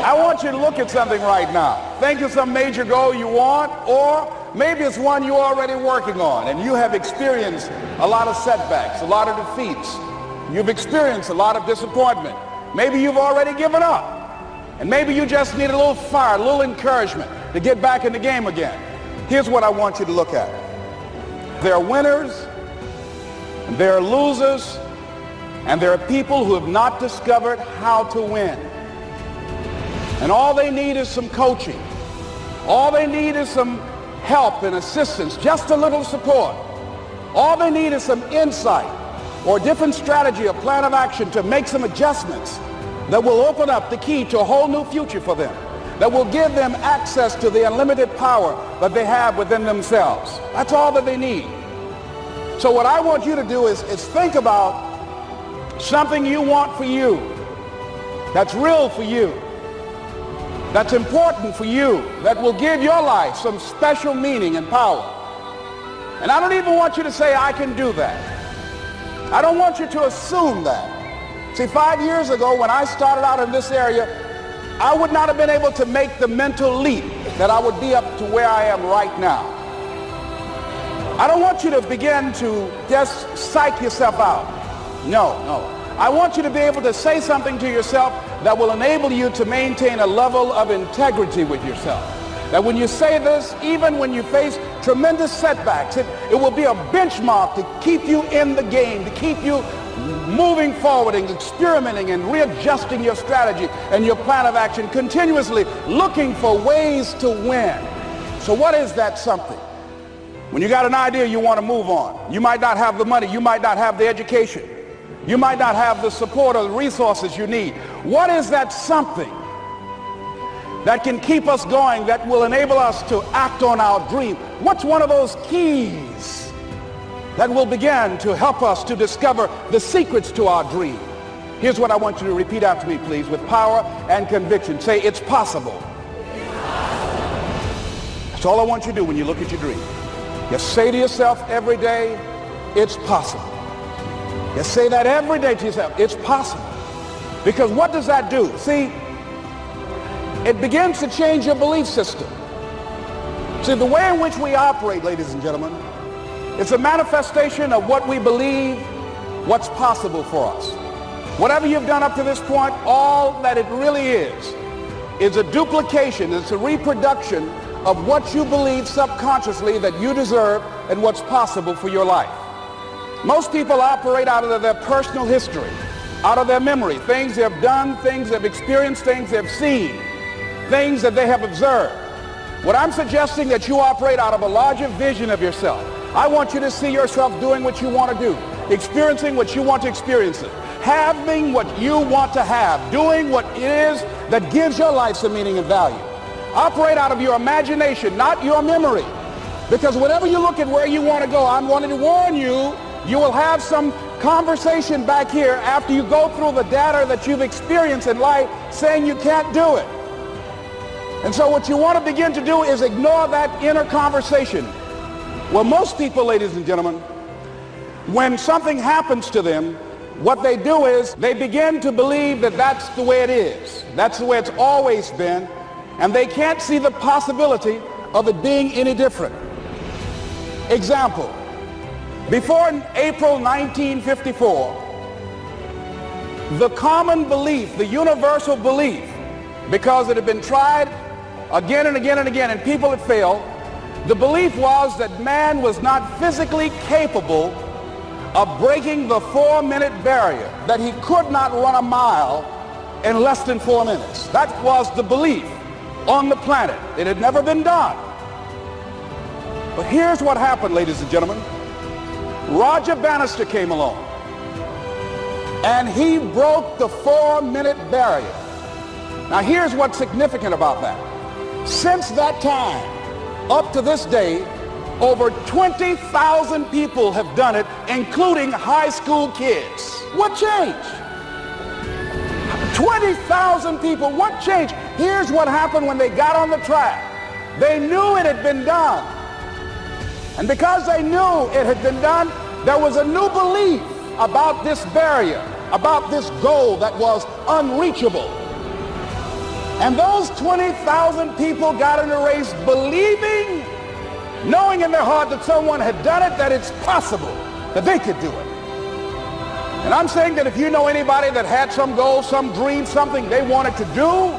I want you to look at something right now. Think of some major goal you want, or maybe it's one you're already working on and you have experienced a lot of setbacks, a lot of defeats. You've experienced a lot of disappointment. Maybe you've already given up. And maybe you just need a little fire, a little encouragement to get back in the game again. Here's what I want you to look at. There are winners, and there are losers, and there are people who have not discovered how to win. And all they need is some coaching. All they need is some help and assistance, just a little support. All they need is some insight or a different strategy, a plan of action to make some adjustments that will open up the key to a whole new future for them, that will give them access to the unlimited power that they have within themselves. That's all that they need. So what I want you to do is think about something you want for you, that's real for you, that's important for you, that will give your life some special meaning and power. And I don't even want you to say, I can do that. I don't want you to assume that. See, 5 years ago when I started out in this area, I would not have been able to make the mental leap that I would be up to where I am right now. I don't want you to begin to just psych yourself out. No. I want you to be able to say something to yourself that will enable you to maintain a level of integrity with yourself. That when you say this, even when you face tremendous setbacks, it will be a benchmark to keep you in the game, to keep you moving forward and experimenting and readjusting your strategy and your plan of action, continuously looking for ways to win. So what is that something? When you got an idea you want to move on, you might not have the money, you might not have the education, you might not have the support or the resources you need. What is that something that can keep us going, that will enable us to act on our dream? What's one of those keys that will begin to help us to discover the secrets to our dream? Here's what I want you to repeat after me, please, with power and conviction. Say, it's possible. That's all I want you to do when you look at your dream. Just say to yourself every day, it's possible. Just say that every day to yourself, it's possible. Because what does that do? See, it begins to change your belief system. See, the way in which we operate, ladies and gentlemen, it's a manifestation of what we believe, what's possible for us. Whatever you've done up to this point, all that it really is a duplication, it's a reproduction of what you believe subconsciously that you deserve and what's possible for your life. Most people operate out of their personal history, out of their memory, things they have done, things they've experienced, things they've seen, things that they have observed. What I'm suggesting that you operate out of a larger vision of yourself. I want you to see yourself doing what you want to do, experiencing what you want to experience, having what you want to have, doing what it is that gives your life some meaning and value. Operate out of your imagination, not your memory. Because whenever you look at where you want to go, I'm wanting to warn you, you will have some conversation back here after you go through the data that you've experienced in life saying you can't do it. And so what you want to begin to do is ignore that inner conversation. Well, most people, ladies and gentlemen, when something happens to them, what they do is they begin to believe that that's the way it is. That's the way it's always been. And they can't see the possibility of it being any different. Example, before April 1954, the common belief, the universal belief, because it had been tried again and again and again and people had failed, the belief was that man was not physically capable of breaking the 4-minute barrier, that he could not run a mile in less than 4 minutes. That was the belief on the planet. It had never been done. But here's what happened, ladies and gentlemen. Roger Bannister came along and he broke the 4-minute barrier. Now here's what's significant about that. Since that time, up to this day, over 20,000 people have done it, including high school kids. What changed? 20,000 people, what changed? Here's what happened when they got on the track. They knew it had been done. And because they knew it had been done, there was a new belief about this barrier, about this goal that was unreachable. And those 20,000 people got in a race believing, knowing in their heart that someone had done it, that it's possible that they could do it. And I'm saying that if you know anybody that had some goal, some dream, something they wanted to do,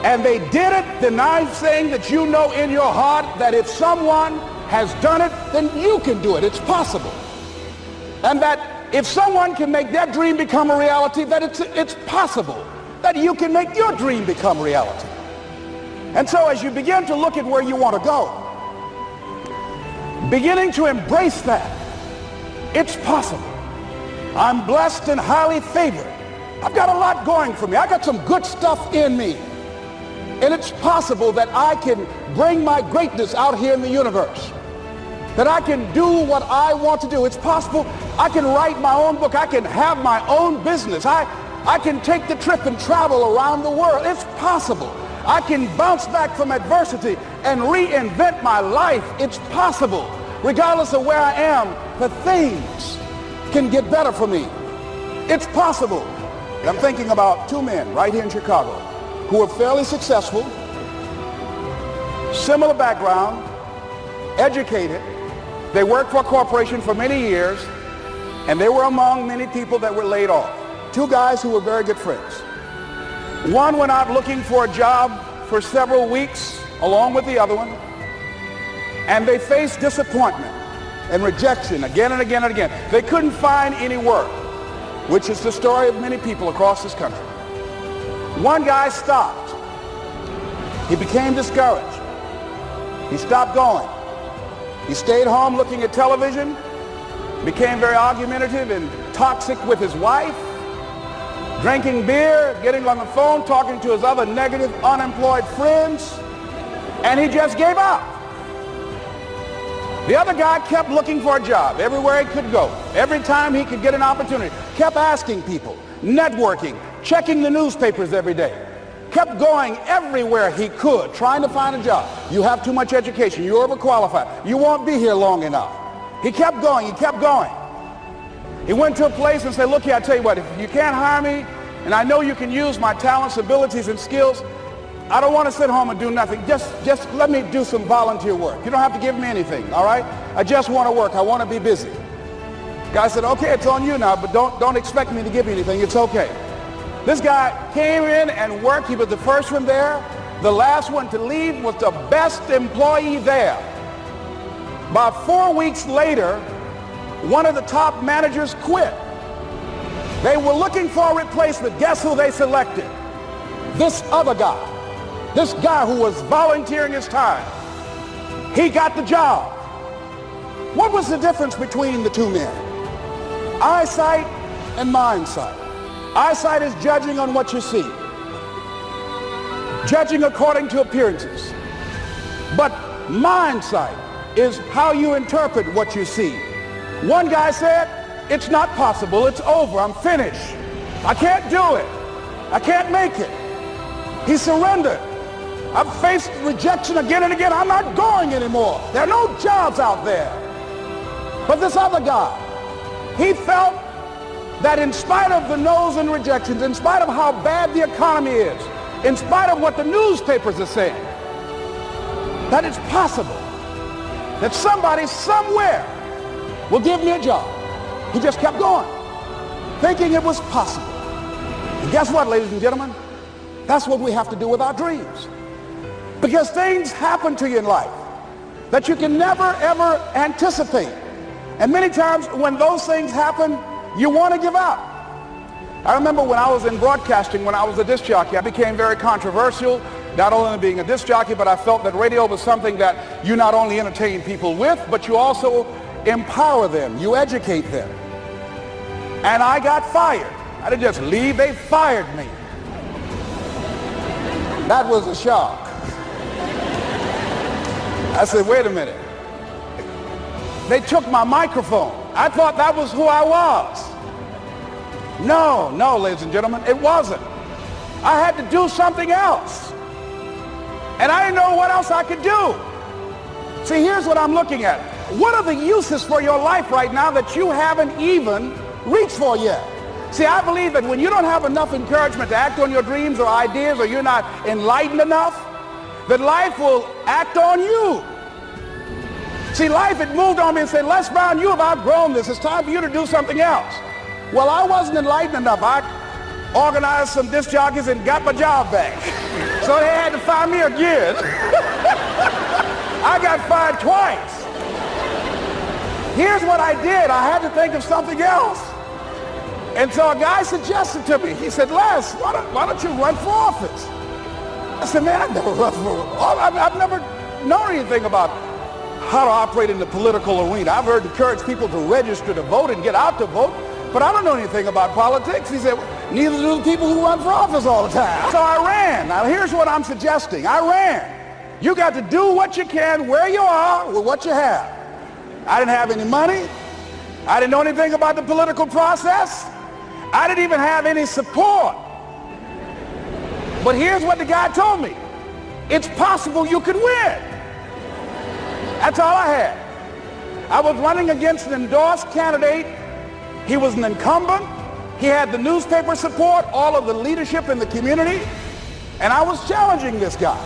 and they did it, then I'm saying that you know in your heart that if someone has done it, then you can do it. It's possible. And that if someone can make their dream become a reality, that it's possible that you can make your dream become reality. And so as you begin to look at where you want to go, beginning to embrace that, it's possible. I'm blessed and highly favored. I've got a lot going for me. I got some good stuff in me. And it's possible that I can bring my greatness out here in the universe. That I can do what I want to do. It's possible I can write my own book. I can have my own business. I can take the trip and travel around the world. It's possible. I can bounce back from adversity and reinvent my life. It's possible. Regardless of where I am, the things can get better for me. It's possible. I'm thinking about two men right here in Chicago who are fairly successful, similar background, educated. They worked for a corporation for many years, and they were among many people that were laid off. Two guys who were very good friends. One went out looking for a job for several weeks along with the other one, and they faced disappointment and rejection again and again and again. They couldn't find any work, which is the story of many people across this country. One guy stopped. He became discouraged. He stopped going. He stayed home looking at television, became very argumentative and toxic with his wife, drinking beer, getting on the phone, talking to his other negative, unemployed friends, and he just gave up. The other guy kept looking for a job everywhere he could go. Every time he could get an opportunity, kept asking people, networking, checking the newspapers every day, kept going everywhere he could, trying to find a job. You have too much education. You're overqualified. You won't be here long enough. He kept going. He kept going. He went to a place and said, look here, I tell you what, if you can't hire me, and I know you can use my talents, abilities, and skills, I don't want to sit home and do nothing. Just let me do some volunteer work. You don't have to give me anything, all right? I just want to work. I want to be busy. Guy said, okay, it's on you now, but don't expect me to give you anything. It's okay. This guy came in and worked. He was the first one there. The last one to leave was the best employee there. About 4 weeks later, one of the top managers quit. They were looking for a replacement. Guess who they selected? This other guy. This guy who was volunteering his time. He got the job. What was the difference between the two men? Eyesight and mindsight. Eyesight is judging on what you see, judging according to appearances. But mindsight is how you interpret what you see. One guy said, it's not possible, it's over, I'm finished. I can't do it. I can't make it. He surrendered. I've faced rejection again and again. I'm not going anymore. There are no jobs out there. But this other guy, he felt that in spite of the no's and rejections, in spite of how bad the economy is, in spite of what the newspapers are saying, that it's possible that somebody somewhere will give me a job. He just kept going, thinking it was possible. And guess what, ladies and gentlemen? That's what we have to do with our dreams. Because things happen to you in life that you can never, ever anticipate. And many times when those things happen, you want to give up. I remember when I was in broadcasting, when I was a disc jockey, I became very controversial, not only being a disc jockey, but I felt that radio was something that you not only entertain people with, but you also empower them, you educate them. And I got fired. I didn't just leave, they fired me. That was a shock. I said, wait a minute. They took my microphone. I thought that was who I was. No, ladies and gentlemen, it wasn't. I had to do something else. And I didn't know what else I could do. See, here's what I'm looking at. What are the uses for your life right now that you haven't even reached for yet? See, I believe that when you don't have enough encouragement to act on your dreams or ideas, or you're not enlightened enough, that life will act on you. See, life had moved on me and said, Les Brown, you have outgrown this. It's time for you to do something else. Well, I wasn't enlightened enough. I organized some disc jockeys and got my job back. So they had to fire me again. I got fired twice. Here's what I did. I had to think of something else. And so a guy suggested to me, he said, Les, why don't you run for office? I said, man, I've never run for office. I've never known anything about how to operate in the political arena. I've heard encourage people to register to vote and get out to vote, but I don't know anything about politics. He said, neither do the people who run for office all the time. So I ran. Now here's what I'm suggesting. I ran. You got to do what you can where you are with what you have. I didn't have any money. I didn't know anything about the political process. I didn't even have any support. But here's what the guy told me. It's possible you could win. That's all I had. I was running against an endorsed candidate. He was an incumbent. He had the newspaper support, all of the leadership in the community, and I was challenging this guy.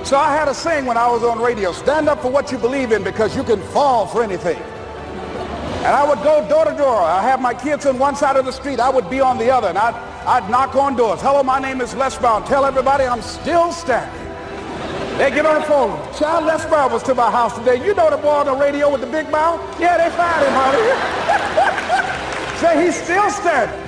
So I had a saying when I was on radio, stand up for what you believe in because you can fall for anything. And I would go door to door. I have my kids on one side of the street. I would be on the other, and I'd knock on doors. Hello, my name is Les Brown. Tell everybody I'm still standing. They get on the phone. Child, Les Brown was to my house today. You know the boy on the radio with the big mouth? Yeah, they fired him, honey. Say he's still standing.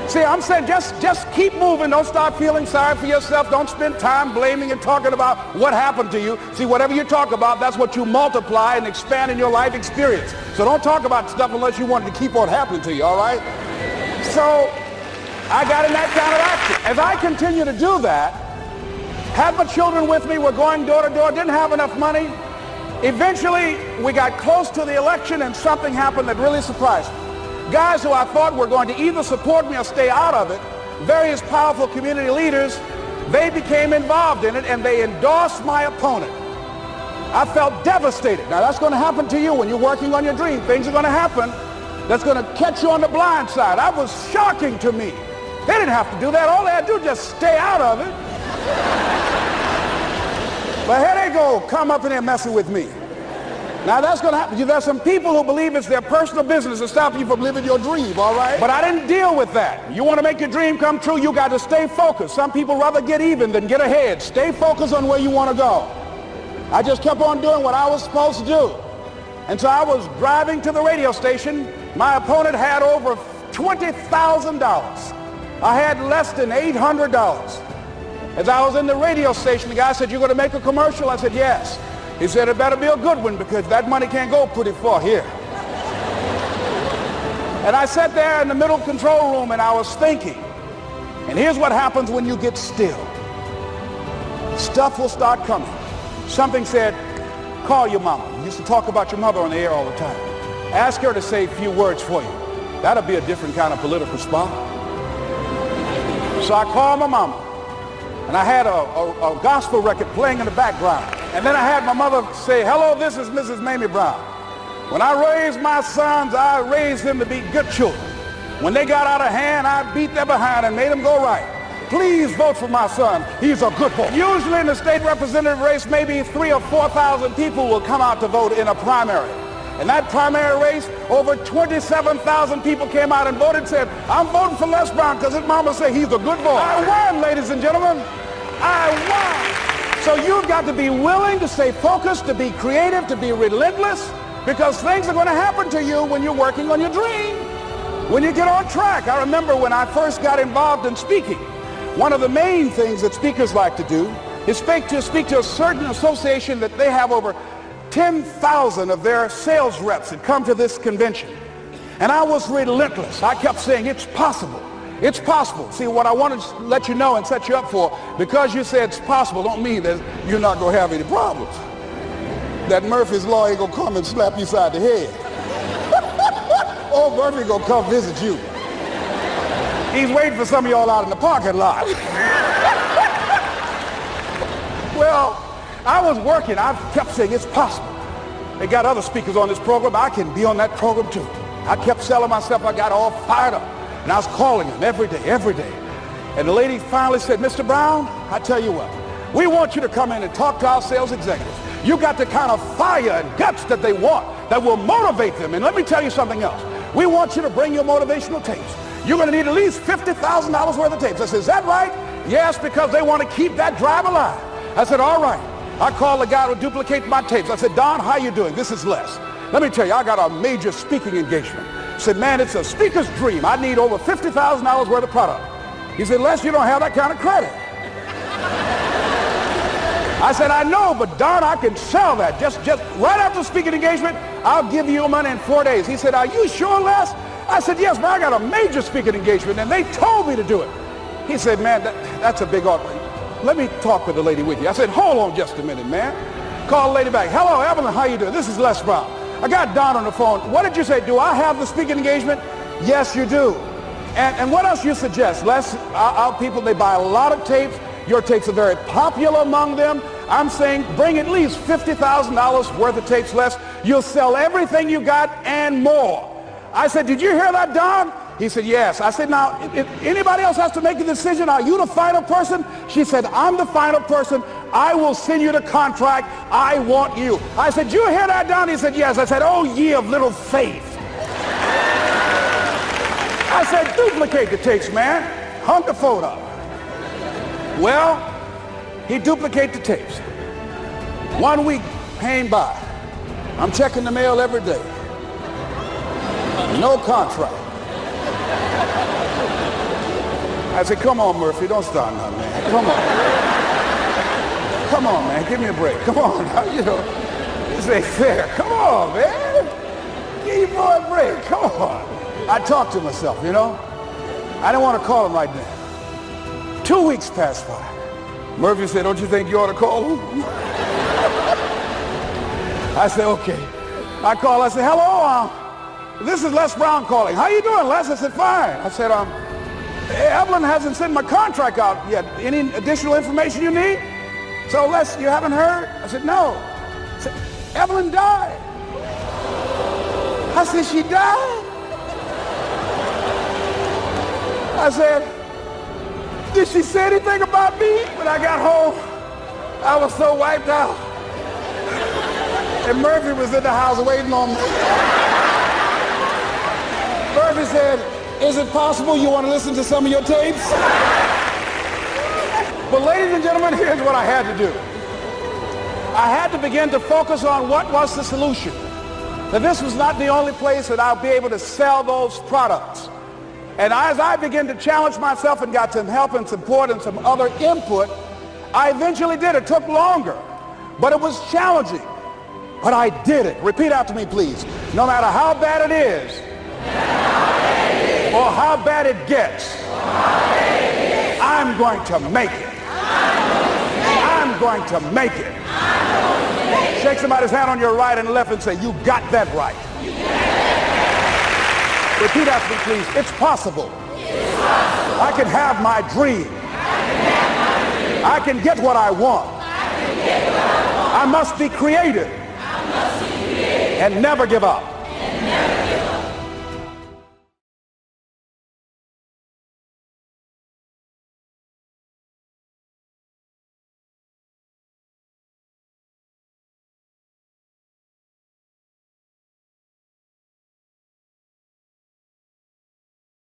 See, I'm saying just keep moving. Don't start feeling sorry for yourself. Don't spend time blaming and talking about what happened to you. See, whatever you talk about, that's what you multiply and expand in your life experience. So don't talk about stuff unless you want it to keep on happening to you, all right? So I got in that kind of action. As I continue to do that, had my children with me, we're going door to door, didn't have enough money. Eventually, we got close to the election and something happened that really surprised me. Guys who I thought were going to either support me or stay out of it, various powerful community leaders, they became involved in it and they endorsed my opponent. I felt devastated. Now that's going to happen to you when you're working on your dream. Things are going to happen that's going to catch you on the blind side. That was shocking to me. They didn't have to do that. All they had to do was just stay out of it. But here they go, come up in there messing with me. Now that's going to happen. There's some people who believe it's their personal business to stop you from living your dream, all right? But I didn't deal with that. You want to make your dream come true, you got to stay focused. Some people rather get even than get ahead. Stay focused on where you want to go. I just kept on doing what I was supposed to do. And so I was driving to the radio station. My opponent had over $20,000. I had less than $800. As I was in the radio station, the guy said, "You're going to make a commercial?" I said, "Yes." He said, "It better be a good one because that money can't go pretty far here." And I sat there in the middle control room and I was thinking. And here's what happens when you get still. Stuff will start coming. Something said, call your mama. You used to talk about your mother on the air all the time. Ask her to say a few words for you. That'll be a different kind of political spot. So I called my mama. And I had a gospel record playing in the background. And then I had my mother say, "Hello, this is Mrs. Mamie Brown. When I raised my sons, I raised them to be good children. When they got out of hand, I beat their behind and made them go right. Please vote for my son. He's a good boy." Usually in the state representative race, maybe 3,000 or 4,000 people will come out to vote in a primary. In that primary race, over 27,000 people came out and voted and said, "I'm voting for Les Brown because his mama said he's a good boy." I won, ladies and gentlemen. I won. So you've got to be willing to stay focused, to be creative, to be relentless, because things are going to happen to you when you're working on your dream, when you get on track. I remember when I first got involved in speaking, one of the main things that speakers like to do is speak to a certain association that they have over 10,000 of their sales reps that come to this convention. And I was relentless. I kept saying, it's possible. It's possible. See, what I want to let you know and set you up for, because you say it's possible, don't mean that you're not going to have any problems. That Murphy's Law ain't going to come and slap you side the head. Oh, Murphy going to come visit you. He's waiting for some of y'all out in the parking lot. Well, I was working. I kept saying, it's possible. They got other speakers on this program. I can be on that program too. I kept selling myself. I got all fired up. And I was calling them every day. And the lady finally said, Mr. Brown, I tell you what, we want you to come in and talk to our sales executives. You got the kind of fire and guts that they want, that will motivate them. And let me tell you something else. We want you to bring your motivational tapes. You're going to need at least $50,000 worth of tapes. I said, is that right? Yes, because they want to keep that drive alive. I said, all right. I called the guy who duplicated my tapes. I said, Don, how you doing? This is Les. Let me tell you, I got a major speaking engagement. I said, man, it's a speaker's dream. I need over $50,000 worth of product. He said, Les, you don't have that kind of credit. I said, I know, but Don, I can sell that. Just right after the speaking engagement, I'll give you your money in 4 days. He said, are you sure, Les? I said, yes, man, I got a major speaking engagement, and they told me to do it. He said, man, that's a big offer. Let me talk with the lady with you. I said, hold on just a minute, man. Call the lady back. Hello, Evelyn, how you doing? This is Les Brown. I got Don on the phone. What did you say? Do I have the speaking engagement? Yes, you do. And what else you suggest? Les, our people, they buy a lot of tapes. Your tapes are very popular among them. I'm saying bring at least $50,000 worth of tapes, Les. You'll sell everything you got and more. I said, did you hear that, Don? He said, yes. I said, now, if anybody else has to make the decision, are you the final person? She said, I'm the final person. I will send you the contract. I want you. I said, you hear that, Don? He said, yes. I said, oh, ye of little faith. I said, duplicate the tapes, man. Hung the phone up. Well, he duplicated the tapes. 1 week came by. I'm checking the mail every day. No contract. I said, come on, Murphy, don't start now, man. Come on. Come on, man, give me a break. Come on now, you know. This ain't fair. Come on, man. Give your boy a break. Come on. I talked to myself, you know. I didn't want to call him right now. 2 weeks passed by. Murphy said, don't you think you ought to call him? I said, okay. I called, I said, hello, this is Les Brown calling. How you doing, Les? I said, fine. I said, Evelyn hasn't sent my contract out yet. Any additional information you need? So, Les, you haven't heard? I said, no. I said, Evelyn died. I said, she died? I said, did she say anything about me? When I got home, I was so wiped out. And Murphy was in the house waiting on me. Murphy said, is it possible you want to listen to some of your tapes? But ladies and gentlemen, here's what I had to do. I had to begin to focus on what was the solution. That this was not the only place that I'll be able to sell those products. And as I began to challenge myself and got some help and support and some other input, I eventually did. It took longer, but it was challenging. But I did it. Repeat after me, please. No matter how bad it is, or how bad it gets, I'm going to make it. I'm going to make it. Shake somebody's hand on your right and left and say, you got that right. Repeat after me, please. It's possible. I can have my dream. I can get what I want. I must be creative and never give up.